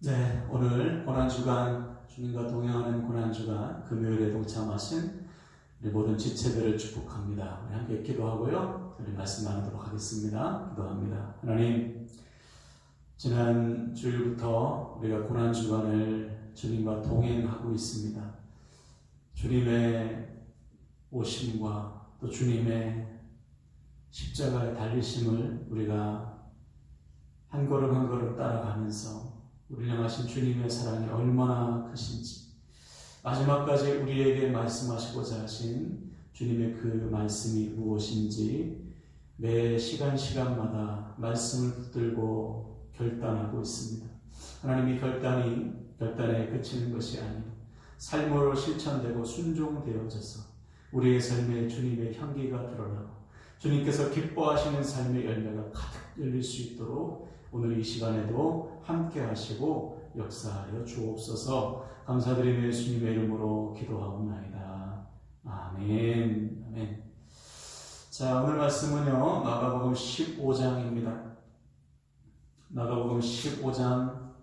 네, 오늘 고난주간, 주님과 동행하는 고난주간 금요일에 동참하신 우리 모든 지체들을 축복합니다. 우리 함께 기도하고요, 우리 말씀 나누도록 하겠습니다. 기도합니다. 하나님, 지난 주일부터 우리가 고난주간을 주님과 동행하고 있습니다. 주님의 오심과 또 주님의 십자가의 달리심을 우리가 한 걸음 한 걸음 따라가면서 우리를 향하신 주님의 사랑이 얼마나 크신지, 마지막까지 우리에게 말씀하시고자 하신 주님의 그 말씀이 무엇인지 매 시간마다 말씀을 붙들고 결단하고 있습니다. 하나님이 결단에 그치는 것이 아니고 삶으로 실천되고 순종되어져서 우리의 삶에 주님의 향기가 드러나고 주님께서 기뻐하시는 삶의 열매가 가득 열릴 수 있도록 오늘 이 시간에도 함께 하시고 역사하여 주옵소서. 감사드리며 예수님의 이름으로 기도하옵나이다. 아멘. 아멘. 자, 오늘 말씀은요, 마가복음 15장입니다. 마가복음 15장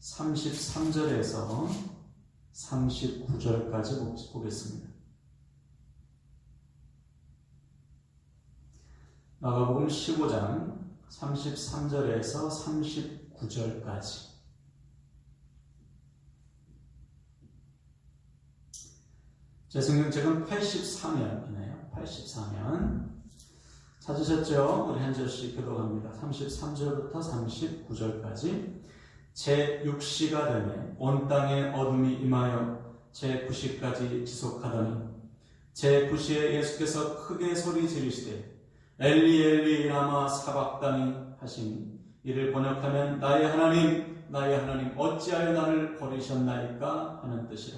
33절에서 39절까지 보겠습니다. 마가복음 15장 33절에서 39절까지. 제 성경책은 84면이네요. 84면. 찾으셨죠? 우리 한 절씩 기도합니다. 33절부터 39절까지. 제6시가 되매 온 땅에 어둠이 임하여 제9시까지 지속하더니 제9시에 예수께서 크게 소리 지르시되 엘리 엘리 라마 사박다니 하시니 이를 번역하면 나의 하나님 어찌하여 나를 버리셨나이까 하는 뜻이라.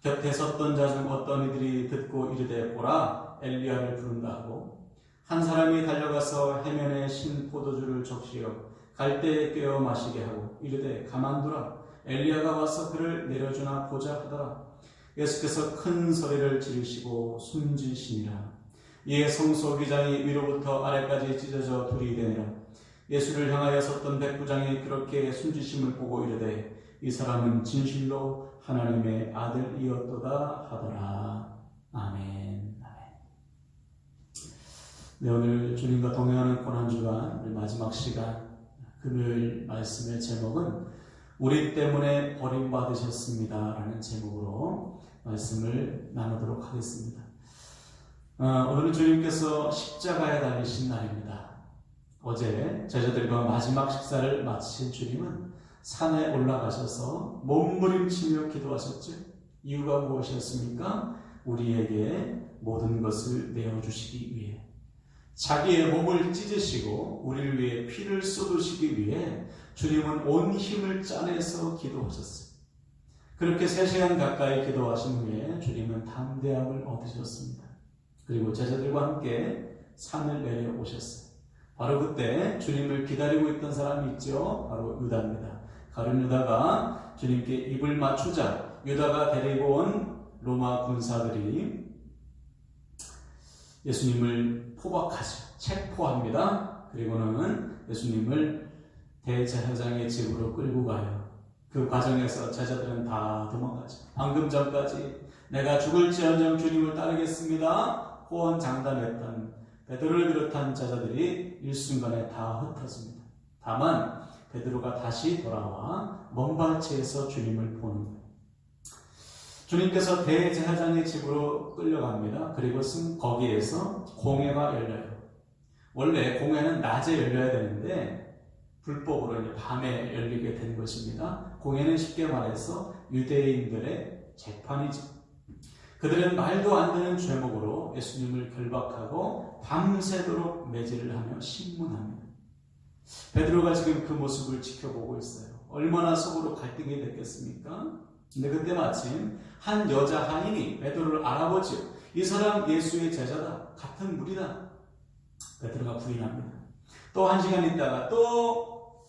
곁에 섰던 자 중 어떤 이들이 듣고 이르되 보라 엘리야를 부른다 하고 한 사람이 달려가서 해면에 신 포도주를 적시어 갈대에 꿰어 마시게 하고 이르되 가만두라 엘리야가 와서 그를 내려주나 보자 하더라. 예수께서 큰 소리를 지르시고 숨지시니라. 이에 성소기장이 위로부터 아래까지 찢어져 둘이 되니라. 예수를 향하여 섰던 백부장이 그렇게 숨지심을 보고 이르되 이 사람은 진실로 하나님의 아들이었도다 하더라. 아멘. 네, 오늘 주님과 동행하는 고난주간 마지막 시간 금요일 말씀의 제목은 우리 때문에 버림받으셨습니다 라는 제목으로 말씀을 나누도록 하겠습니다. 오늘은 주님께서 십자가에 달리신 날입니다. 어제 제자들과 마지막 식사를 마치신 주님은 산에 올라가셔서 몸부림치며 기도하셨죠. 이유가 무엇이었습니까? 우리에게 모든 것을 내어주시기 위해, 자기의 몸을 찢으시고 우리를 위해 피를 쏟으시기 위해 주님은 온 힘을 짜내서 기도하셨어요. 그렇게 3시간 가까이 기도하신 후에 주님은 담대함을 얻으셨습니다. 그리고 제자들과 함께 산을 내려오셨어요. 바로 그때 주님을 기다리고 있던 사람이 있죠. 바로 유다입니다. 가룟 유다가 주님께 입을 맞추자 유다가 데리고 온 로마 군사들이 예수님을 포박하죠. 체포합니다. 그리고는 예수님을 대제사장의 집으로 끌고 가요. 그 과정에서 제자들은 다 도망가죠. 방금 전까지 내가 죽을지언정 주님을 따르겠습니다 호언장담했던 베드로를 비롯한 제자들이 일순간에 다 흩어집니다. 다만 베드로가 다시 돌아와 먼발치에서 주님을 보는 거예요. 주님께서 대제사장의 집으로 끌려갑니다. 그리고 거기에서 공회가 열려요. 원래 공회는 낮에 열려야 되는데 불법으로 이제 밤에 열리게 된 것입니다. 공회는 쉽게 말해서 유대인들의 재판이죠. 그들은 말도 안 되는 죄목으로 예수님을 결박하고 밤새도록 매질을 하며 신문합니다. 베드로가 지금 그 모습을 지켜보고 있어요. 얼마나 속으로 갈등이 됐겠습니까? 근데 그때 마침 한 여자 하인이 베드로를 알아보죠. 이 사람 예수의 제자다. 같은 무리다. 베드로가 부인합니다. 또 1시간 있다가 또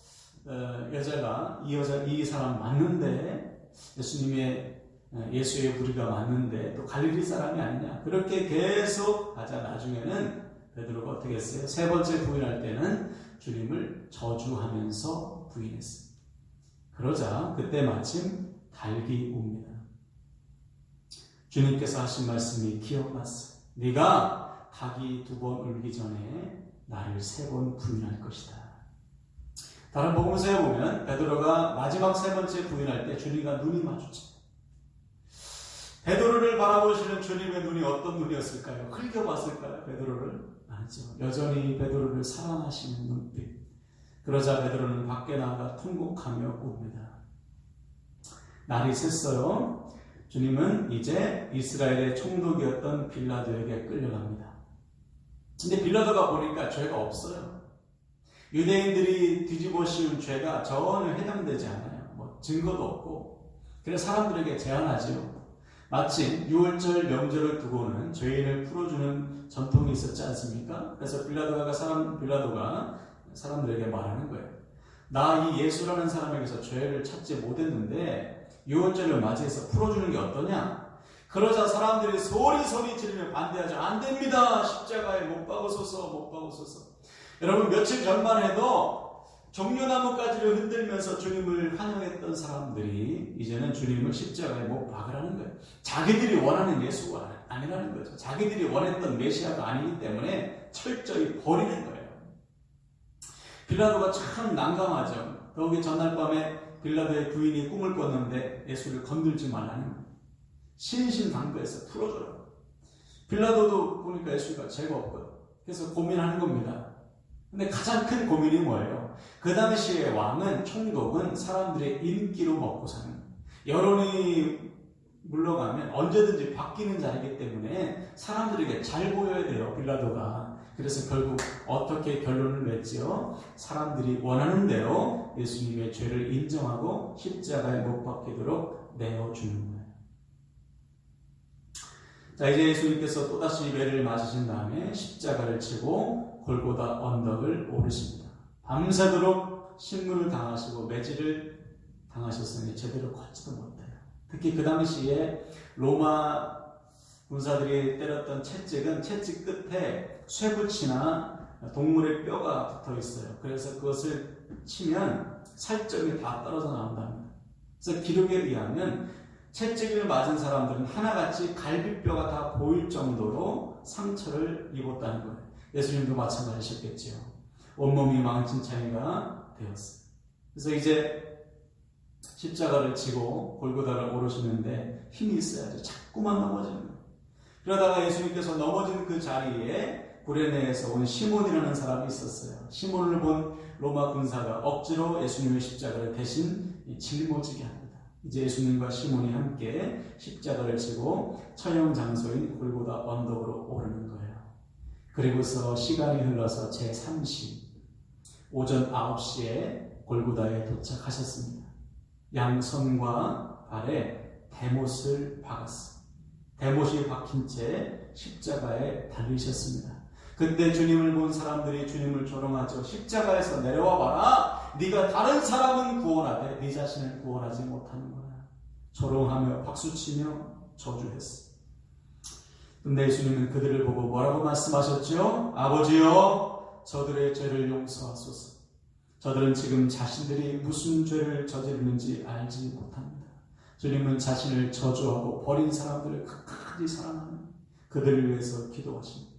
여자가 이 사람 맞는데 예수의 무리가 맞는데 또 갈릴리 사람이 아니냐. 그렇게 계속 하자 나중에는 베드로가 어떻게 했어요? 3번째 부인할 때는 주님을 저주하면서 부인했어요. 그러자 그때 마침 닭이 웁니다. 주님께서 하신 말씀이 기억났어. 네가 닭이 2번 울기 전에 나를 3번 부인할 것이다. 다른 복음서에 보면 베드로가 마지막 3번째 부인할 때 주님과 눈이 마주쳐. 베드로를 바라보시는 주님의 눈이 어떤 눈이었을까요? 흘겨봤을까요? 베드로를? 아니죠. 여전히 베드로를 사랑하시는 눈빛. 그러자 베드로는 밖에 나가 통곡하며 웁니다. 날이 샜어요. 주님은 이제 이스라엘의 총독이었던 빌라도에게 끌려갑니다. 근데 빌라도가 보니까 죄가 없어요. 유대인들이 뒤집어 씌운 죄가 전혀 해당되지 않아요. 증거도 없고. 그래서 사람들에게 제안하지요. 마침 6월절 명절을 두고는 죄인을 풀어주는 전통이 있었지 않습니까? 그래서 빌라도가 사람들에게 말하는 거예요. 나 이 예수라는 사람에게서 죄를 찾지 못했는데 6월절을 맞이해서 풀어주는 게 어떠냐? 그러자 사람들이 소리 지르며 반대하죠. 안 됩니다. 십자가에 못 박으소서. 여러분 며칠 전만 해도 종려나무가지를 흔들면서 주님을 환영했던 사람들이 이제는 주님을 십자가에 못 박으라는 거예요. 자기들이 원하는 예수가 아니라는 거죠. 자기들이 원했던 메시아가 아니기 때문에 철저히 버리는 거예요. 빌라도가 참 난감하죠. 더욱이 전날 밤에 빌라도의 부인이 꿈을 꿨는데 예수를 건들지 말라는 거예요. 신신당부해서 풀어줘라. 빌라도도 보니까 예수가 죄가 없거든. 그래서 고민하는 겁니다. 근데 가장 큰 고민이 뭐예요? 그 당시에 왕은, 총독은 사람들의 인기로 먹고 사는 거예요. 여론이 물러가면 언제든지 바뀌는 자이기 때문에 사람들에게 잘 보여야 돼요, 빌라도가. 그래서 결국 어떻게 결론을 맺지요? 사람들이 원하는 대로 예수님의 죄를 인정하고 십자가에 못 박히도록 내어주는 거예요. 자, 이제 예수님께서 또다시 배를 맞으신 다음에 십자가를 치고 골고다 언덕을 오르십니다. 밤새도록 신문을 당하시고 매질을 당하셨으니 제대로 걷지도 못해요. 특히 그 당시에 로마 군사들이 때렸던 채찍은 채찍 끝에 쇠붙이나 동물의 뼈가 붙어 있어요. 그래서 그것을 치면 살점이 다 떨어져 나온답니다. 그래서 기록에 의하면 채찍을 맞은 사람들은 하나같이 갈비뼈가 다 보일 정도로 상처를 입었다는 거예요. 예수님도 마찬가지셨겠지요. 온몸이 망친 차이가 되었어요. 그래서 이제 십자가를 지고 골고다를 오르시는데 힘이 있어야죠. 자꾸만 넘어지는 거예요. 그러다가 예수님께서 넘어진 그 자리에 구레네에서 온 시몬이라는 사람이 있었어요. 시몬을 본 로마 군사가 억지로 예수님의 십자가를 대신 짊어지게 합니다. 이제 예수님과 시몬이 함께 십자가를 지고 처형 장소인 골고다 언덕으로 오르는 거예요. 그리고서 시간이 흘러서 제3시 오전 9시에 골고다에 도착하셨습니다. 양손과 발에 대못을 박았어요. 대못이 박힌 채 십자가에 달리셨습니다. 그때 주님을 본 사람들이 주님을 조롱하죠. 십자가에서 내려와 봐라. 네가 다른 사람은 구원하되 네 자신을 구원하지 못하는구나. 조롱하며 박수치며 저주했어요. 근데 예수님은 그들을 보고 뭐라고 말씀하셨죠? 아버지여, 저들의 죄를 용서하소서. 저들은 지금 자신들이 무슨 죄를 저지르는지 알지 못합니다. 주님은 자신을 저주하고 버린 사람들을 끝까지 사랑하는 그들을 위해서 기도하십니다.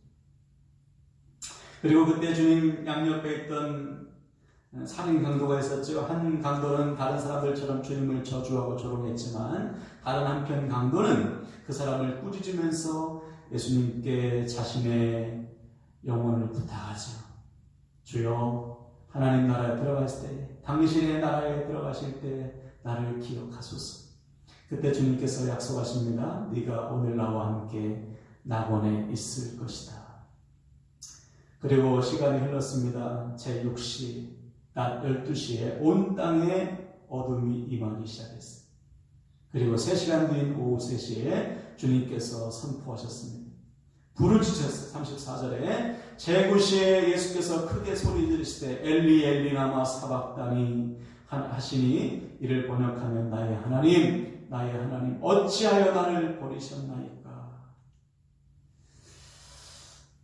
그리고 그때 주님 양옆에 있던 살인 강도가 있었죠. 한 강도는 다른 사람들처럼 주님을 저주하고 조롱했지만 다른 한편 강도는 그 사람을 꾸짖으면서 예수님께 자신의 영혼을 부탁하죠. 주여, 하나님 나라에 들어갔을 때, 당신의 나라에 들어가실 때 나를 기억하소서. 그때 주님께서 약속하십니다. 네가 오늘 나와 함께 낙원에 있을 것이다. 그리고 시간이 흘렀습니다. 제6시 낮 12시에 온 땅에 어둠이 임하기 시작했어요. 그리고 3시간 뒤인 오후 3시에 주님께서 선포하셨습니다. 부르짖으셨어요. 34절에 제9시에 예수께서 크게 소리 지르시되 엘리 엘리 라마 사박다니 하시니 이를 번역하면 나의 하나님 어찌하여 나를 버리셨나이까.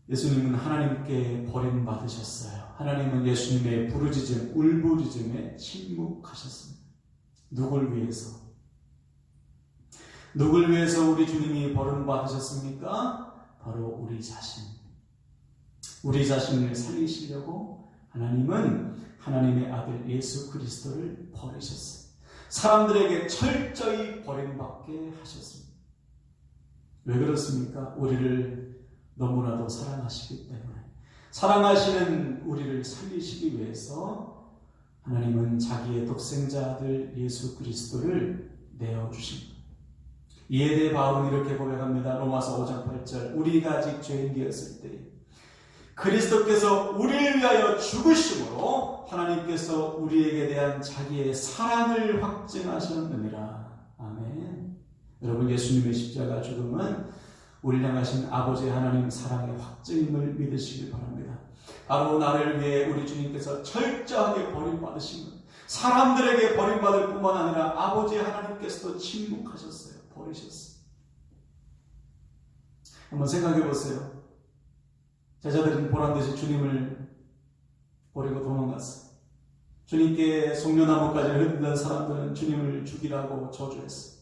예수님은 하나님께 버림받으셨어요. 하나님은 예수님의 부르짖음, 울부짖음에 침묵하셨습니다. 누굴 위해서? 누굴 위해서 우리 주님이 버림받으셨습니까? 바로 우리 자신. 우리 자신을 살리시려고 하나님은 하나님의 아들 예수 그리스도를 버리셨어요. 사람들에게 철저히 버림받게 하셨습니다. 왜 그렇습니까? 우리를 너무나도 사랑하시기 때문에. 사랑하시는 우리를 살리시기 위해서 하나님은 자기의 독생자 아들 예수 그리스도를 내어주십니다. 이에 대해 바울은 이렇게 고백합니다. 로마서 5장 8절 우리가 아직 죄인 되었을 때 그리스도께서 우리를 위하여 죽으심으로 하나님께서 우리에게 대한 자기의 사랑을 확증하셨느니라. 아멘. 여러분, 예수님의 십자가 죽음은 우리를 향하신 아버지 하나님 사랑의 확증임을 믿으시길 바랍니다. 바로 나를 위해 우리 주님께서 철저하게 버림받으신 것, 사람들에게 버림받을 뿐만 아니라 아버지 하나님께서도 침묵하셨어요. 버리셨어요. 한번 생각해 보세요. 제자들은 보란듯이 주님을 버리고 도망갔어요. 주님께 송려나무까지 흔든 사람들은 주님을 죽이라고 저주했어요.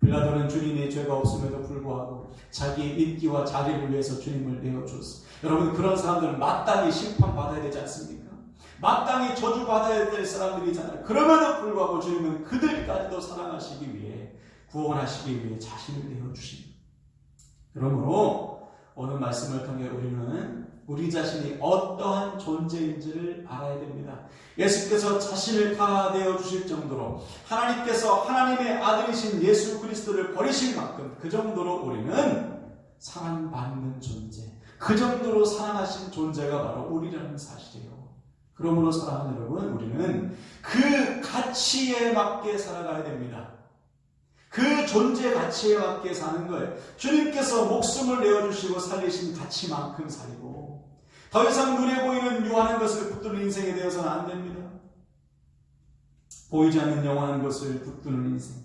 빌라도는 주님의 죄가 없음에도 불구하고 자기의 인기와 자리를 위해서 주님을 내어줬어요. 여러분, 그런 사람들은 마땅히 심판받아야 되지 않습니까? 마땅히 저주받아야 될 사람들이잖아요. 그럼에도 불구하고 주님은 그들까지도 사랑하시기 위해, 구원하시기 위해 자신을 내어주십니다. 그러므로 오늘 말씀을 통해 우리는 우리 자신이 어떠한 존재인지를 알아야 됩니다. 예수께서 자신을 다 내어주실 정도로 하나님께서 하나님의 아들이신 예수 그리스도를 버리실 만큼 그 정도로 우리는 사랑받는 존재, 그 정도로 사랑하신 존재가 바로 우리라는 사실이에요. 그러므로 사랑하는 여러분, 우리는 그 가치에 맞게 살아가야 됩니다. 그 존재 가치에 맞게 사는 거예요. 주님께서 목숨을 내어주시고 살리신 가치만큼 살고 더 이상 눈에 보이는 유한한 것을 붙드는 인생이 되어서는 안 됩니다. 보이지 않는 영원한 것을 붙드는 인생,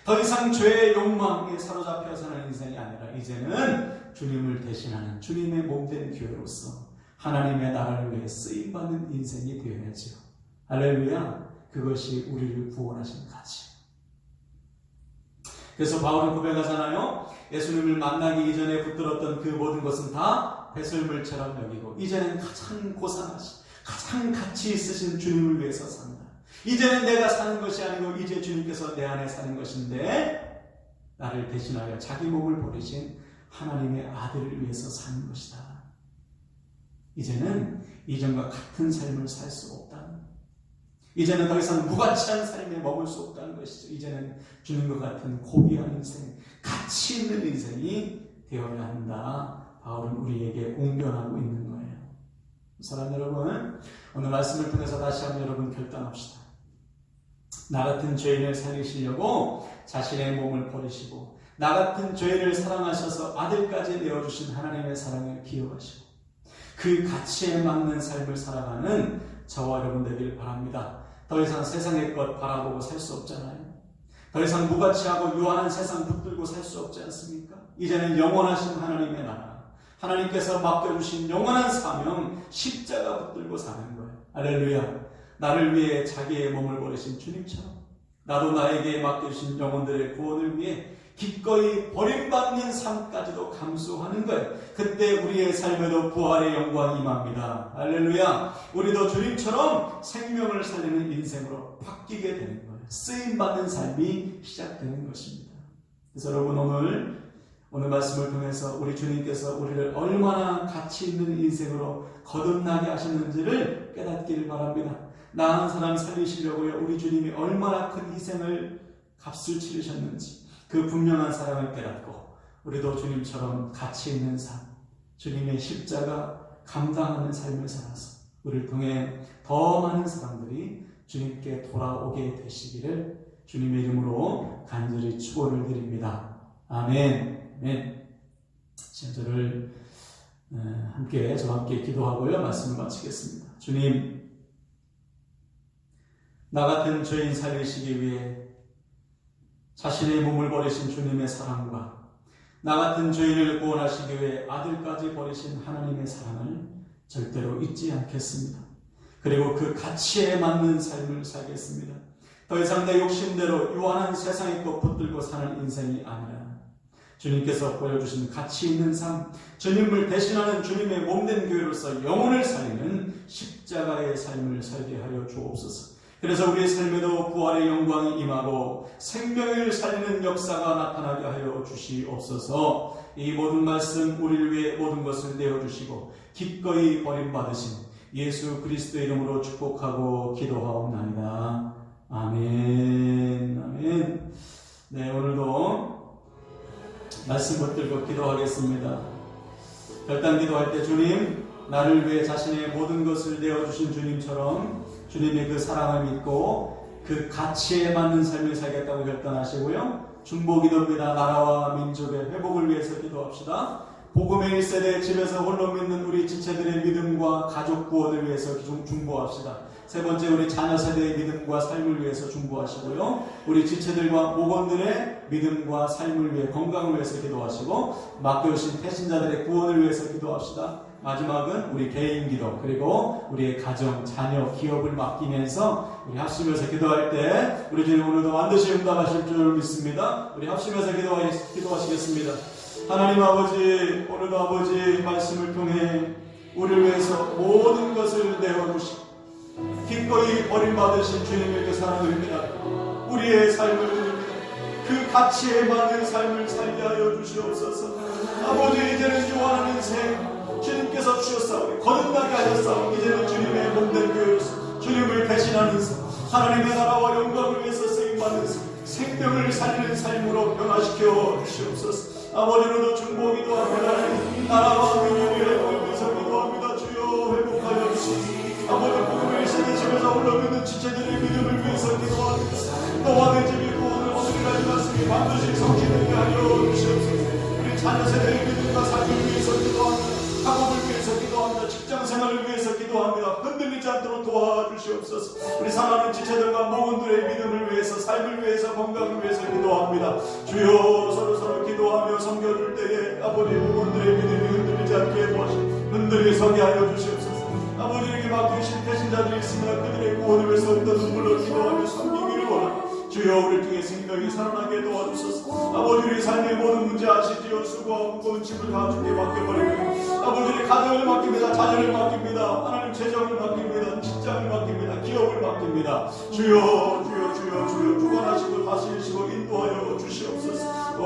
더 이상 죄의 욕망에 사로잡혀 사는 인생이 아니라 이제는 주님을 대신하는 주님의 몸된 교회로서 하나님의 나라를 위해 쓰임받는 인생이 되어야죠. 할렐루야. 그것이 우리를 구원하신 가치. 그래서 바울은 고백하잖아요. 예수님을 만나기 이전에 붙들었던 그 모든 것은 다 배설물처럼 여기고 이제는 가장 고상하신, 가장 가치 있으신 주님을 위해서 산다. 이제는 내가 사는 것이 아니고 이제 주님께서 내 안에 사는 것인데 나를 대신하여 자기 몸을 버리신 하나님의 아들을 위해서 사는 것이다. 이제는 이전과 같은 삶을 살 수 없다는 것. 이제는 더 이상 무가치한 삶에 머물 수 없다는 것이죠. 이제는 주님과 같은 고귀한 인생, 가치 있는 인생이 되어야 한다. 바울은 우리에게 공변하고 있는 거예요. 사랑하는 여러분, 오늘 말씀을 통해서 다시 한번 여러분 결단합시다. 나 같은 죄인을 살리시려고 자신의 몸을 버리시고 나 같은 죄인을 사랑하셔서 아들까지 내어주신 하나님의 사랑을 기억하시고 그 가치에 맞는 삶을 살아가는 저와 여러분 되길 바랍니다. 더 이상 세상의 것 바라보고 살 수 없잖아요. 더 이상 무가치하고 유한한 세상 붙들고 살 수 없지 않습니까? 이제는 영원하신 하나님의 나라, 하나님께서 맡겨주신 영원한 사명, 십자가 붙들고 사는 거예요. 할렐루야. 나를 위해 자기의 몸을 버리신 주님처럼 나도 나에게 맡겨주신 영혼들의 구원을 위해 기꺼이 버림받는 삶까지도 감수하는 거예요. 그때 우리의 삶에도 부활의 영광이 임합니다. 할렐루야. 우리도 주님처럼 생명을 살리는 인생으로 바뀌게 되는 거예요. 쓰임받는 삶이 시작되는 것입니다. 그래서 여러분, 오늘 말씀을 통해서 우리 주님께서 우리를 얼마나 가치 있는 인생으로 거듭나게 하셨는지를 깨닫기를 바랍니다. 나 한 사람 살리시려고요, 우리 주님이 얼마나 큰 희생을 값을 치르셨는지 그 분명한 사랑을 깨닫고 우리도 주님처럼 가치 있는 삶, 주님의 십자가 감당하는 삶을 살아서 우리를 통해 더 많은 사람들이 주님께 돌아오게 되시기를 주님의 이름으로 간절히 축원을 드립니다. 아멘. 아멘. 저를 저와 함께 기도하고요, 말씀을 마치겠습니다. 주님, 나 같은 죄인 살리시기 위해 자신의 몸을 버리신 주님의 사랑과 나 같은 죄인을 구원하시기 위해 아들까지 버리신 하나님의 사랑을 절대로 잊지 않겠습니다. 그리고 그 가치에 맞는 삶을 살겠습니다. 더 이상 내 욕심대로 유한한 세상의 것 붙들고 사는 인생이 아니라 주님께서 보여주신 가치 있는 삶, 주님을 대신하는 주님의 몸된 교회로서 영혼을 살리는 십자가의 삶을 살게 하여 주옵소서. 그래서 우리의 삶에도 부활의 영광이 임하고 생명을 살리는 역사가 나타나게 하여 주시옵소서. 이 모든 말씀 우리를 위해 모든 것을 내어주시고 기꺼이 버림받으신 예수 그리스도의 이름으로 축복하고 기도하옵나이다. 아멘. 아멘. 네, 오늘도 말씀 붙들고 기도하겠습니다. 결단 기도할 때 주님, 나를 위해 자신의 모든 것을 내어주신 주님처럼 주님의 그 사랑을 믿고 그 가치에 맞는 삶을 살겠다고 결단하시고요. 중보기도입니다. 나라와 민족의 회복을 위해서 기도합시다. 복음의 1세대 집에서 홀로 믿는 우리 지체들의 믿음과 가족 구원을 위해서 중보합시다. 세 번째, 우리 자녀 세대의 믿음과 삶을 위해서 중보하시고요. 우리 지체들과 목원들의 믿음과 삶을 위해 건강을 위해서 기도하시고 맡겨오신 태신자들의 구원을 위해서 기도합시다. 마지막은 우리 개인 기도, 그리고 우리의 가정, 자녀, 기업을 맡기면서 우리 합심해서 기도할 때 우리 주님 오늘도 반드시 응답하실 줄 믿습니다. 우리 합심해서 기도하시겠습니다. 하나님 아버지, 오늘도 아버지 말씀을 통해 우리를 위해서 모든 것을 내어주시고 기꺼이 버림받으신 주님의 그 사랑입니다. 우리의 삶을 드립니다. 그 가치에 맞는 삶을 살게 하여 주시옵소서. 아버지, 이제는 유한한 인생 주님께서 주셨사오니 거듭나게 하셨사오니 이제는 주님의 몸된 교회로서 주님을 대신하는 삶, 하나님의 나라와 영광을 위해서 쓰임받는 삶, 생명을 살리는 삶으로 변화시켜 주시옵소서. 아버지로도 중보기도 합니다. 나라와 민족의 회복을 위해서 기도합니다. 주여 회복하여 주시옵소서. 아버지, 복음의 1세대 집에서 흘러있는 지체들의 믿음을 위해서 기도합니다. 너와 내 집이 구원을 얻으리라 이 말씀이 반드시 성취되게 하여 주시옵소서. 우리 자녀 세대의 믿음과 삶을 위해서 기도합니다. 가족을 위해서 기도합니다. 직장 생활을 위해서 기도합니다. 흔들리지 않도록 도와주시옵소서. 우리 사랑하는 지체들과 목원들의 믿음을 위해서, 삶을 위해서, 건강을 위해서 기도합니다. 주여, 서로 기도하며 섬겨줄 때에 아버지 목원들의 믿음이 흔들리지 않게 도와주시옵소서. 흔들리 서게 하여 주시옵소서. 아버지에게 맡기신 태신자들이 있으면 그들의 구원을 위해서 어떤 눈물로 기도하며 섬기기를 원합니다. 주여, 우리 중에 생명이 살아나게 도와주소서. 아버지, 우리 삶의 모든 문제 아시지요. 수고와 무거운 짐을 다 주께 맡겨버리고 아버지의 가정을 맡깁니다. 자녀를 맡깁니다. 하나님 재정을 맡깁니다. 직장을 맡깁니다. 기업을 맡깁니다. 주여, 주여, 주여, 주여, 주관하시고 다스리시고 인도하여 주시옵소서.